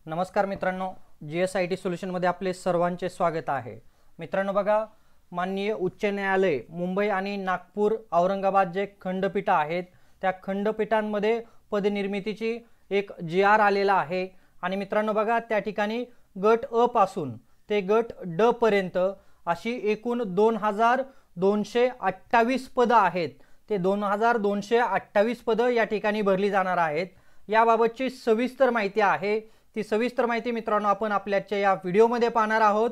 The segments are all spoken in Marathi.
नमस्कार मित्रांनो, GSIT सोल्युशनमध्ये आपले सर्वांचे स्वागत आहे। मित्रांनो बघा, माननीय उच्च न्यायालय मुंबई आणि नागपूर औरंगाबाद जे खंडपीठ आहेत त्या खंडपीठांमध्ये पदनिर्मितीची एक GR आलेला आहे। आणि मित्रांनो बघा, त्या ठिकाणी गट अ पासून ते गट ड पर्यंत अशी एकूण 2228 पद आहेत। ते 2228 पद या ठिकाणी भरली जाणार आहेत। याबाबतची सविस्तर माहिती आहे। ती सविस्तर माहिती मित्रांनो आपण आपल्याच्या या व्हिडिओमध्ये पाहणार आहोत।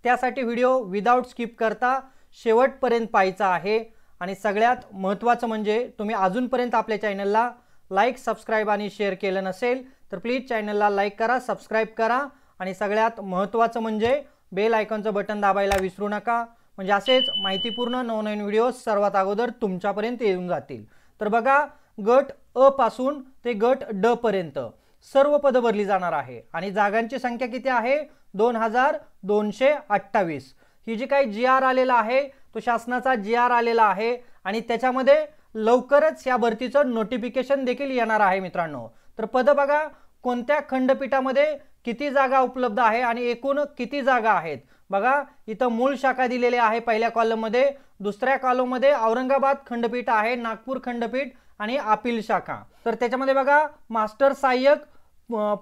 त्यासाठी व्हिडिओ विदाउट स्किप करता शेवटपर्यंत पाहायचा आहे। आणि सगळ्यात महत्त्वाचं म्हणजे तुम्ही अजूनपर्यंत आपल्या चॅनलला लाईक, सबस्क्राइब आणि शेअर केलं नसेल तर प्लीज चॅनलला लाईक करा, सबस्क्राइब करा आणि सगळ्यात महत्त्वाचं म्हणजे बेल आयकॉनचं बटन दाबायला विसरू नका, म्हणजे असेच माहितीपूर्ण नवनवीन व्हिडिओ सर्वात अगोदर तुमच्यापर्यंत येऊन जातील। तर बघा, गट अ पासून ते गट ड पर्यंत सर्व पद भरली जाणार आहे आणि जागांची संख्या किती आहे? 2228। ही जी काही GR आलेला आहे तो शासनाचा GR आलेला आहे आणि त्याच्यामध्ये लवकरच या भरतीचं नोटिफिकेशन देखील येणार आहे मित्रांनो। तर पद बघा, कोणत्या खंडपीठामध्ये किती जागा उपलब्ध आहे आणि एकूण किती जागा आहेत। बघा, इथं मूळ शाखा दिलेले आहे पहिल्या कॉलम मध्ये, दुसऱ्या कॉलम मध्ये औरंगाबाद खंडपीठ आहे, नागपूर खंडपीठ आणि अपील शाखा। तर त्याच्यामध्ये बघा, मास्टर सहाय्यक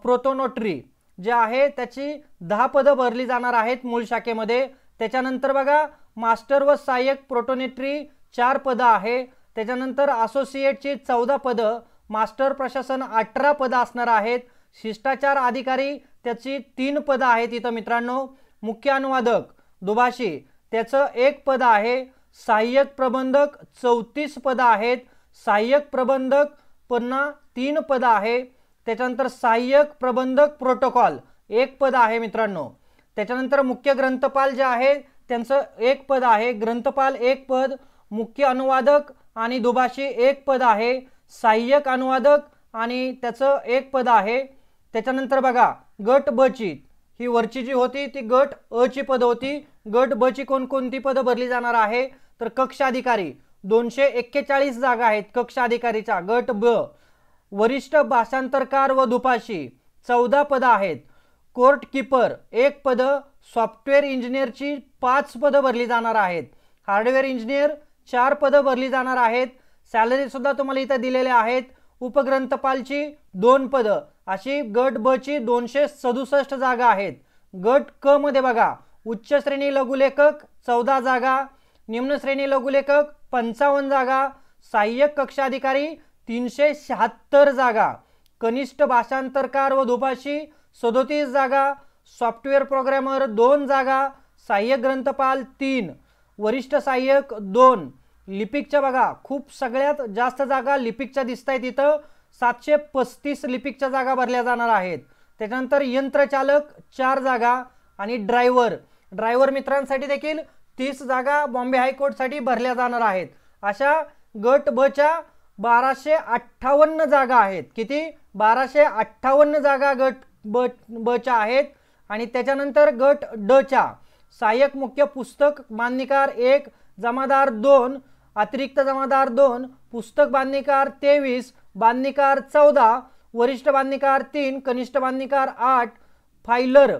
प्रोटोनोटरी जे आहे त्याची 10 पद भरली जाणार आहेत मूळ शाखेमध्ये। त्याच्यानंतर बघा, मास्टर व सहाय्यक प्रोटोनोटरी 4 पद आहे। त्याच्यानंतर असोसिएटची 14 पद, मास्टर प्रशासन 18 पद असणार आहेत। शिष्टाचार अधिकारी त्याची 3 पद आहेत इथं मित्रांनो। मुख्य अनुवादक दुभाषी त्याचं 1 पद आहे। सहाय्यक प्रबंधक 34 पद आहेत। सहाय्यक प्रबंधक पुन्हा 3 पद आहे। त्याच्यानंतर सहाय्यक प्रबंधक प्रोटोकॉल 1 पद आहे मित्रांनो। त्याच्यानंतर मुख्य ग्रंथपाल जे आहे त्यांचं 1 पद आहे, ग्रंथपाल 1 पद, मुख्य अनुवादक आणि दुभाषी 1 पद आहे, सहाय्यक अनुवादक आणि त्याचं 1 पद आहे। त्याच्यानंतर बघा, गट ब ची ही वरची जी होती ती गट अ ची पद होती। गट ब ची कोणकोणती पद भरली जाणार आहे तर कक्ष अधिकारी 241 जागा आहेत कक्ष अधिकारीच्या गट ब। वरिष्ठ भाषांतरकार व दुभाषी 14 पद आहेत। कोर्ट कीपर 1 पद, सॉफ्टवेअर इंजिनियरची 5 पद भरली जाणार आहेत। हार्डवेअर इंजिनियर 4 पद भरली जाणार आहेत। सॅलरी सुद्धा तुम्हाला इथे दिलेले आहेत। उपग्रंथपालची 2 पद, अशी गट ब ची 267 जागा आहेत। गट क मध्ये बघा, उच्च श्रेणी लघुलेखक 14 जागा, निम्न श्रेणी लघुलेखक 55 जागा, सहाय्यक कक्ष अधिकारी 376 जागा, कनिष्ठ भाषांतरकार व दुभाषी 37 जागा, सॉफ्टवेअर प्रोग्रामर 2 जागा, सहाय्यक ग्रंथपाल 3, वरिष्ठ सहाय्यक 2, लिपिकच्या बघा खूप सगळ्यात जास्त जागा लिपिकच्या दिसतायत इथं, 735 लिपिकच्या जागा भरल्या जाणार आहेत। त्यानंतर यंत्रचालक 4 जागा आणि ड्रायव्हर मित्रांसाठी देखील 30 जागा बॉम्बे हायकोर्ट साठी भरल्या जाणार आहेत। अशा गट ब च्या 1258 जागा आहेत। किती? 1258 जागा गट ब च्या आहेत। आणि त्याच्यानंतर गट ड च्या सहाय्यक मुख्य पुस्तक बांधणीकार 1, जमादार 2, अतिरिक्त जमादार 2, पुस्तक बांधणीकार 23, बांधणीकार 14, वरिष्ठ बांधणीकार 3, कनिष्ठ बांधणीकार 8, फायलर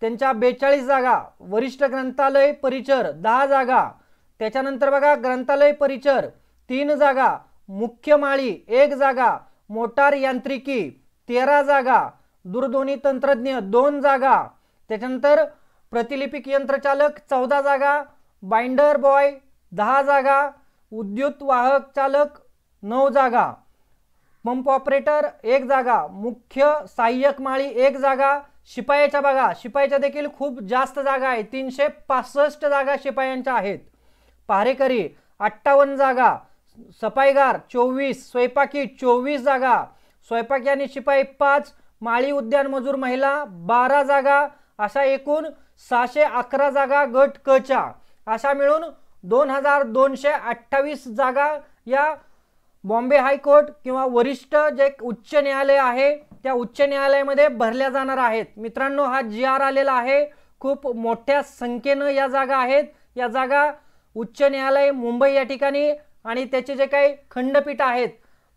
त्यांच्या 42 जागा, वरिष्ठ ग्रंथालय परिचर 10 जागा। त्याच्यानंतर बघा, ग्रंथालय परिचर 3 जागा, मुख्य माळी 1 जागा, मोटार यांत्रिकी 13 जागा, दूरध्वनी तंत्रज्ञ 2 जागा। त्याच्यानंतर प्रतिलिपिक यंत्रचालक 14 जागा, बाइंडर बॉय 10 जागा, विद्युत वाहक चालक 9 जागा, पंप ऑपरेटर 1 जागा, मुख्य सहाय्यक माळी 1 जागा। शिपायाच्या बघा, शिपायाच्या देखील खूप जास्त जागा आहेत, 365 जागा शिपायांच्या आहेत। पहारेकरी 58 जागा, सफाईगार 24, स्वयंपाकी 24 जागा, स्वयंपाकी आणि शिपाई 5, माळी उद्यान मजूर महिला 12 जागा। अशा एकूण 611 जागा गट क च्या, अशा मिळून 2228 जागा या बॉम्बे हायकोर्ट किंवा वरिष्ठ जे उच्च न्यायालय आहे त्या उच्च न्यायालयामध्ये भरल्या जाणार आहेत। मित्रांनो, हा GR आलेला आहे, खूप मोठ्या संख्येने या जागा आहेत। या जागा उच्च न्यायालय मुंबई या ठिकाणी आणि त्याचे जे काही खंडपीठ आहेत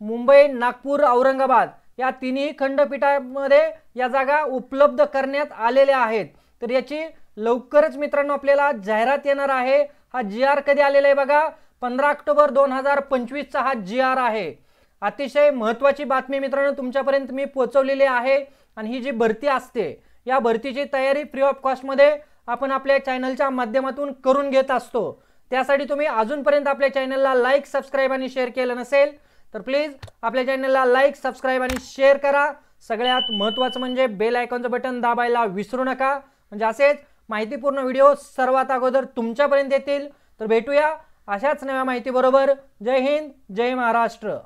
मुंबई, नागपूर, औरंगाबाद या तिन्ही खंडपीठामध्ये या जागा उपलब्ध करण्यात आलेल्या आहेत। तर याची लवकरच मित्रांनो आपल्याला जाहिरात येणार आहे। हा GR कधी आलेला आहे बघा, 15 ऑक्टोबर 2025 चा हा GR आहे। अतिशय महत्त्वाची बातमी मित्रांनो तुमच्यापर्यंत मी पोहोचवलेली आहे। आणि ही जी भरती असते या भरतीची तयारी फ्री ऑफ कॉस्ट मध्ये आपण आपल्या चॅनलच्या माध्यमातून करून घेत असतो। त्यासाठी तुम्ही अजूनपर्यंत आपल्या चॅनलला लाईक, सबस्क्राइब आणि शेअर केलं नसेल तर प्लीज आपल्या चॅनलला लाईक, सबस्क्राइब आणि शेअर करा। सगळ्यात महत्त्वाचं म्हणजे बेल आयकॉनचं बटन दाबायला विसरू नका, म्हणजे असेच माहितीपूर्ण व्हिडिओ सर्वात अगोदर तुमच्यापर्यंत येतील। तर भेटूया अशाच नव्या माहिती बरोबर। जय हिंद, जय महाराष्ट्र।